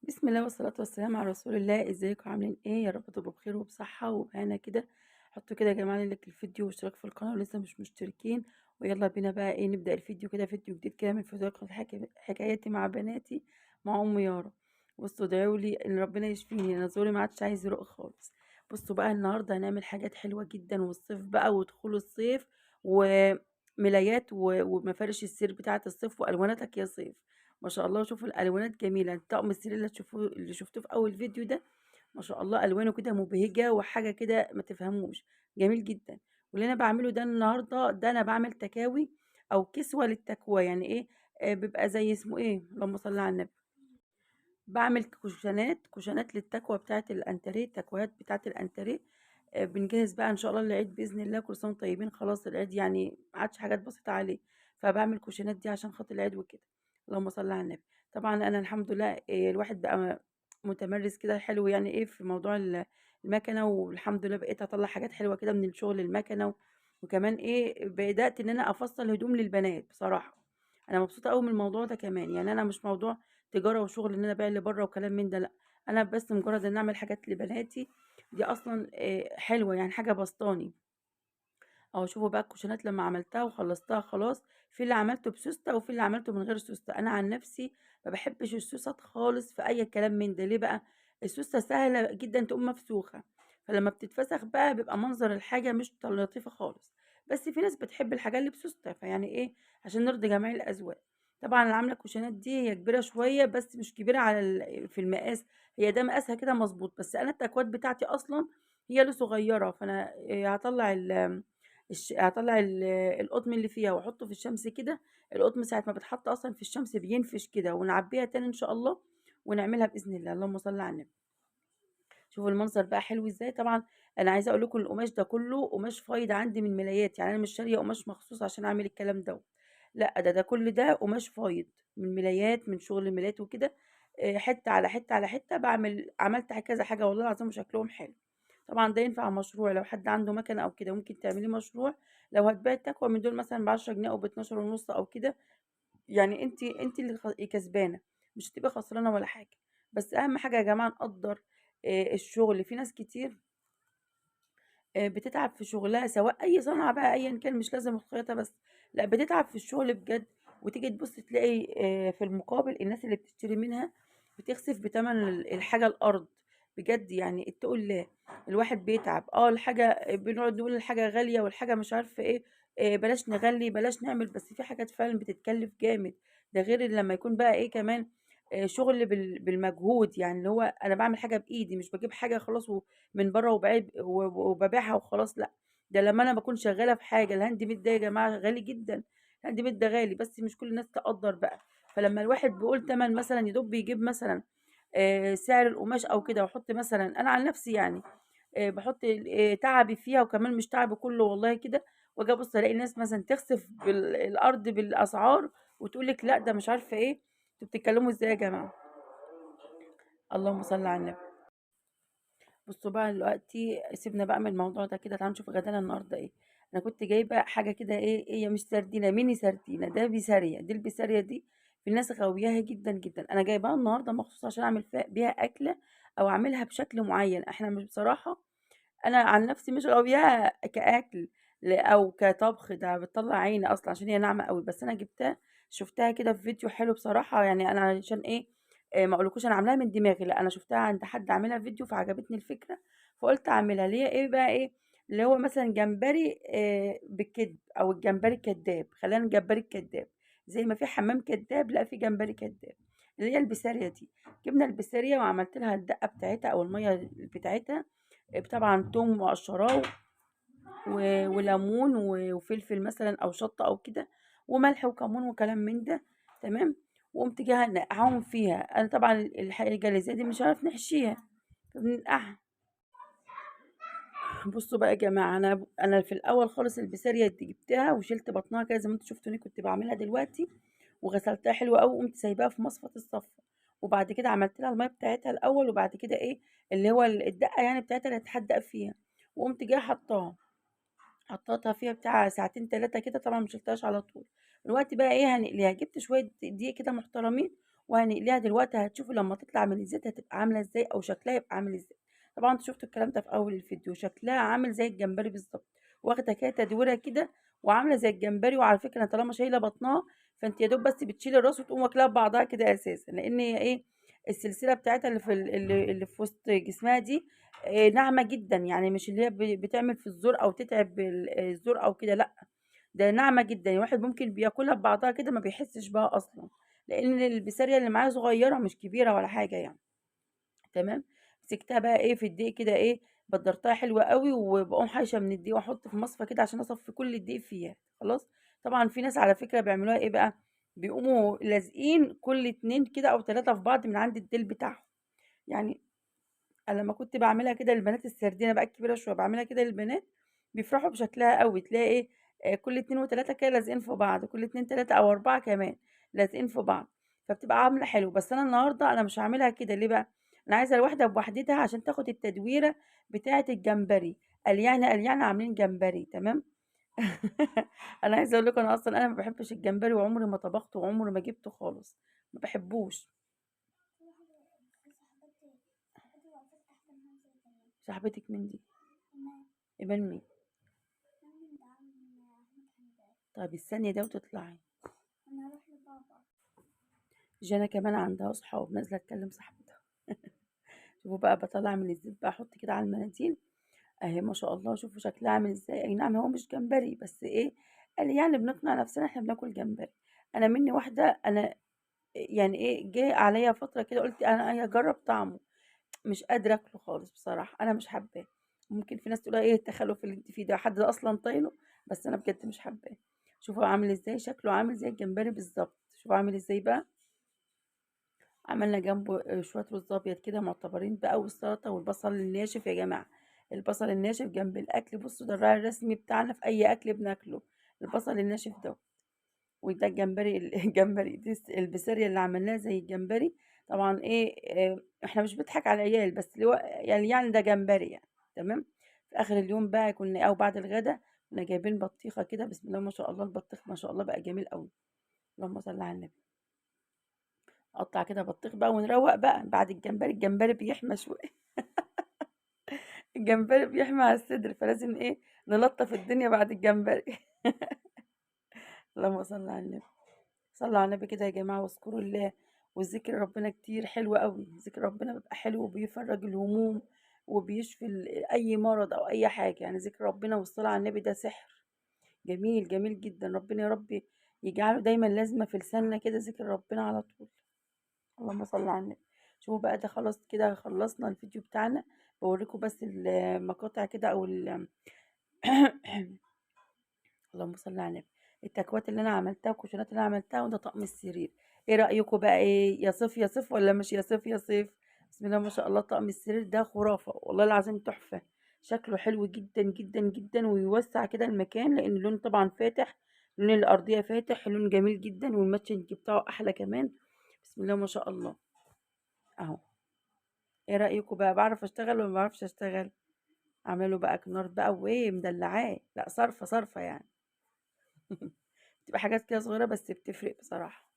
بسم الله والصلاة والسلام على رسول الله. ازيكم عاملين ايه؟ يا رب تبقوا بخير وبصحة وبهنا كده. حطوا كده يا جماعة لايك الفيديو واشتراك في القناة ولسه مش مشتركين. ويلا بينا بقى ايه نبدأ الفيديو كده، فيديو جديد كده من فيديوهات حكاياتي مع بناتي مع ام يارا. بصوا ادعوا لي ان ربنا يشفيني، انا زوري ما عادش عايز يروق خالص. بصوا بقى النهارده هنعمل حاجات حلوة جدا، والصيف بقى ودخول الصيف وملايات ومفارش السير بتاعة الصيف والواناتك يا صيف. ما شاء الله شوفوا الالوانات جميله. طقم السرير اللي شفتوه في اول فيديو ده، ما شاء الله الوانه كده مبهجه وحاجه كده ما تفهموش، جميل جدا. واللي انا بعمله ده النهارده ده انا بعمل تكاوي او كسوه للتكوى، يعني ايه؟ بيبقى زي اسمه ايه، اللهم صل على النبي. باعمل كوشنات للتكوى بتاعة الأنتريه، التكويات بتاعة الأنتريه. بنجهز بقى إن شاء الله للعيد بإذن الله، كل سنة وانتم طيبين، خلاص العيد يعني ما عادش حاجات بسيطة عليه. فباعمل كوشنات دي عشان خاطر العيد وكده. اللهم صل على النبي. طبعا أنا الحمد لله الواحد بقى متمرس كده حلو، يعني إيه في موضوع المكنة، والحمد لله بقيت أطلع حاجات حلوة كده من الشغل المكنة وكمان إيه بدأت إن أنا أفصل هدوم للبنات بصراحة. أنا مبسوطة أوي من الموضوع ده كمان، يعني أنا مش موضوع تجارة وشغل إن أنا أبيع اللي برّه وكلام من ده لأ، أنا بس مجرد إن أنا أعمل حاجات لبناتي دي أصلًا حلوة، يعني حاجة باسطاني. أهو شوفوا بقى الكوتشينات لمّا عملتها وخلّصتها خلاص، في اللي عملته بسوستة وفي اللي عملته من غير سوستة. أنا عن نفسي ما باحبش السوست خالص في أي كلام من ده. ليه بقى؟ السوستة سهلة جدًا تقوم مفسوخة، فلمّا بتتفسخ بقى بيبقى منظر الحاجة مش لطيفة خالص. بس في ناس بتحب الحاجة اللي بسوستة، فيعني إيه، عشان نرضي جميع الأذواق. طبعًا أنا عاملة الكوتشينات دي هي كبيرة شوية، بس مش كبيرة على في المقاس، هي ده مقاسها كده مضبوط، بس أنا التكوات بتاعتي أصلًا هي اللي صغيرة، فأنا هاطلّع هاطلّع القطن اللي فيها واحطه في الشمس كده. القطن ساعة ما بيتحط أصلًا في الشمس بينفش كده، ونعبيها تاني إن شاء الله ونعملها بإذن الله. اللهم صل على النبي. شوفوا المنظر بقى حلو إزاي. طبعًا أنا عايزة أقول لكم القماش ده كله قماش فايض عندي من ملايات، يعني أنا مش شارية قماش مخصوص عشان أعمل الكلام دوّة، لأ ده كل ده قماش فايض من ملايات، من شغل ملايات وكده. حتة على حتة على حتة عملت كذا حاجة والله العظيم وشكلهم حلو. طبعًا ده ينفع مشروع لو حد عنده مكنة أو كده، ممكن تعمليه مشروع. لو هتبيعي التكوى من دول مثلًا ب10 جنيه أو ب12 ونص أو كده، يعني أنتِ اللي كسبانة، مش هتبقي خسرانة ولا حاجة. بس أهم حاجة يا جماعة نقدّر الشغل. في ناس كتير بتتعب في شغلها، سواء أي صنعة بقى أيًا كان، مش لازم الخياطة بس، لأ بتتعب في الشغل بجد. وتيجي تبُص تلاقي في المقابل الناس اللي بتشتري منها بتخسف بتمن الحاجة الأرض. بجد يعني اتقوا الله. الواحد بيتعب، الحاجة بنقعد نقول الحاجة غالية والحاجة مش عارفة إيه، بلاش نغلّي، بلاش نعمل، بس في حاجات فعلًا بتتكلف جامد. ده غير لمّا يكون بقى إيه كمان شغل بالمجهود، يعني اللي هو أنا باعمل حاجة بإيدي، مش باجيب حاجة خلاص من برّه وبابيعها وخلاص لأ. ده لمّا أنا باكون شغّالة في حاجة الهاند ميد ده يا جماعة غالي جدًا. الهاند ميد ده غالي، بس مش كل الناس تقدّر بقى. فلمّا الواحد بيقول تَمَن مثلًا يا دوب بيجيب مثلًا سعر القماش أو كده، واحط مثلًا أنا عن نفسي يعني باحط تعبي فيها وكمان مش تعبي كلّه والله كده. وآجي أبُص ألاقي الناس مثلًا تخسف الأرض بالأسعار وتقول لِك لأ ده مش عارفة إيه. أنتم بتتكلموا إزاي يا جماعة؟ اللهم صل على النبي. بصوا بقى دلوقتي سيبنا بقى من الموضوع ده كده، تعالوا نشوف غدانا النهارده ايه. انا كنت جايبه حاجه كده، ايه هي؟ مش سردينه، ميني سردينه، ده بيساريه. دي البيساريه دي في ناس غاوياها جدا جدا. انا جايباها النهارده مخصوص عشان اعمل بيها اكله او اعملها بشكل معين. احنا مش بصراحه، انا عن نفسي مش غاوياها كاكل او كطبخ، ده بتطلع عيني اصلا عشان هي ناعمه قوي. بس انا جبتها شفتها كده في فيديو حلو بصراحه، يعني انا عشان ايه ما اقولكوش انا عاملاها من دماغي، لا انا شفتها عند حد عاملها فيديو فعجبتني الفكره، فقلت اعملها. اللي هي ايه بقى؟ ايه اللي هو مثلا جمبري بالكدب، او الجمبري الكداب، خلينا الجمبري الكداب. زي ما في حمام كداب، لا في جمبري كداب. اللي هي البسارية دي، جبنا البسارية وعملت لها الدقة بتاعتها او المية بتاعتها. طبعا توم وقشراه وليمون وفلفل مثلا او شطة او كده، وملح وكمون وكلام من ده. تمام. وقمت جايه نقعهم فيها. انا طبعا الحاجه اللي زي دي مش عارف نحشيها، فبننقعها. بصوا بقى يا جماعه، انا في الاول خالص البسارية دي جبتها وشلت بطنها كده زي ما انتوا شفتوني كنت بعملها دلوقتي، وغسلتها حلوه قوي وقمت سايباها في مصفى الصفة. وبعد كده عملت لها الميه بتاعتها الاول، وبعد كده ايه اللي هو الدقه يعني بتاعتها اللي هتحدق فيها. وقمت جايه حطاها، حطيتها فيها بتاع ساعتين 3 كده، طبعًا ما شِلتهاش على طول. دلوقتي بقى إيه هنقليها، جِبت شوية دقيق كده محترمين وهنقليها دلوقتي هتشوفوا لما تطلع من الزيت هتبقى عاملة ازاي او شكلها يبقى عامل ازاي. طبعا انتوا شفتوا الكلام ده في اول الفيديو، شكلها عامل زي الجمبري بالظبط، واخده كده تدويره كده وعامله زي الجمبري. وعلى فكره طالما شايله بطنها فانت يا دوب بس بتشيلي الراس وتقوم واكلها ببعضها كده اساسا، لان هي ايه، السلسله بتاعتها اللي في وسط جسمها دي ناعمه جدا، يعني مش اللي هي بتعمل في الزور او تتعب الزور او كده، لا ده ناعمة جدًا، الواحد ممكن بياكلها ببعضها كده ما بيحسش بها أصلًا، لإن البسارية اللي معايا صغيرة مش كبيرة ولا حاجة يعني، تمام. مسكتها بقى إيه في الدقيق كده إيه، بدرتها حلو أوي، وباقوم حايشة من الدقيق وأحط في مصفى كده عشان أصفي كل الدقيق فيها، خلاص. طبعًا في ناس على فكرة بيعملوها إيه بقى، بيقوموا لازقين كل 2 كده أو 3 في بعض من عند الديل بتاعهم، يعني أنا لمّا كنت باعملها كده للبنات السردينة بقى الكبيرة شوية، باعملها كده للبنات بيفرحوا بشكلها أوي، تلاقي إيه، كل 2 و3 كده لازقين في بعض، كل 2، 3 أو 4 كمان لازقين في بعض، فبتبقى عاملة حلو. بس أنا النهارده أنا مش هاعملها كده، ليه بقى؟ أنا عايزة الواحدة بوحدتها عشان تاخد التدويرة بتاعة الجمبري، قال يعني عاملين جمبري، تمام. أنا عايزة أقول لكم أنا أصلًا أنا ما باحبش الجمبري وعمري ما طبخته وعمري ما جبته خالص، ما باحبوش. صاحبتِك مين دي؟ إيمان مين؟ طب استني ده وتطلعي. جانا كمان عندها صحاب نازلة تكلم صاحبتها. شوفوا بقى باطلّع من الزيت بقى أحط كده على المناديل، أهي ما شاء الله شوفوا شكلها عامل إزاي، أي نعم هو مش جمبري بس إيه، قال يعني بنقنع نفسنا إحنا بناكل جمبري. أنا مني واحدة أنا يعني إيه، جه عليَّ فترة كده قُلت أنا هاجرّب طعمه، مش قادرة آكله خالص بصراحة، أنا مش حاباه. ممكن في ناس تقول إيه التخلُّف اللي أنتِ فيه ده، حد أصلًا طايله، بس أنا بجد مش حاباه. شوفوا عامل إزاي، شكله عامل زي الجمبري بالضبط، شوفوا عامل إزاي بقى. عملنا جنبه شوية رز أبيض كده معتبرين بقى، والسلطة والبصل الناشف يا جماعة، البصل الناشف جنب الأكل بصوا ده الراعي الرسمي بتاعنا في أي أكل بناكله، البصل الناشف ده. وده الجمبري الجمبري دي البسارية اللي عملناها زي الجمبري. طبعا إيه إحنا مش بنضحك على العيال بس اللي هو يعني ده جمبري يعني، تمام. في آخر اليوم بقى كنا أو بعد الغدا كنا جايبين بطيخة كده، بسم الله ما شاء الله البطيخ ما شاء الله بقى جميل أوي، اللهم صل على النبي. نقطّع كده بطيخ بقى ونروّق بقى بعد الجمبري، الجمبري بيحمى شوية. الجمبري بيحمى على الصدر، فلازم إيه، نلطّف الدنيا بعد الجمبري. اللهم صل على النبي. صلّوا على النبي كده يا جماعة واذكروا الله، وذكر ربنا كتير حلو أوي، ذكر ربنا بيبقى حلو وبيفرّج الهموم وبيشفي أي مرض أو أي حاجة، يعني ذكر ربنا والصلاة على النبي ده سحر، جميل، جميل جدًا، ربنا يا رب يجعله دايمًا لازمة في لساننا كده ذكر ربنا على طول. اللهم صل على النبي. شوفوا بقى ده خلاص كده خلصنا الفيديو بتاعنا، بوريكم بس المقاطع كده او اللهم صل على النبي، التكوات اللي انا عملتها والكوشنات اللي انا عملتها، وده طقم السرير. ايه رأيكم بقى، ايه يا صيف يا صيف ولا مش يا صيف يا صيف؟ بسم الله ما شاء الله طقم السرير ده خرافة والله العظيم تحفة، شكله حلو جدا جدا جدا ويوسع كده المكان، لان اللون طبعا فاتح، لون الارضية فاتح، لون جميل جدا والماتشنج بتاعه احلى كمان. بسم الله ما شاء الله اهو. ايه رأيكم بقى، بعرف اشتغل ولا ما بعرفش اشتغل؟ اعمله بقى كنار بقى وايه مدلعاه، لا صرفة صرفة يعني. بتبقى حاجات كده صغيرة بس بتفرق بصراحة.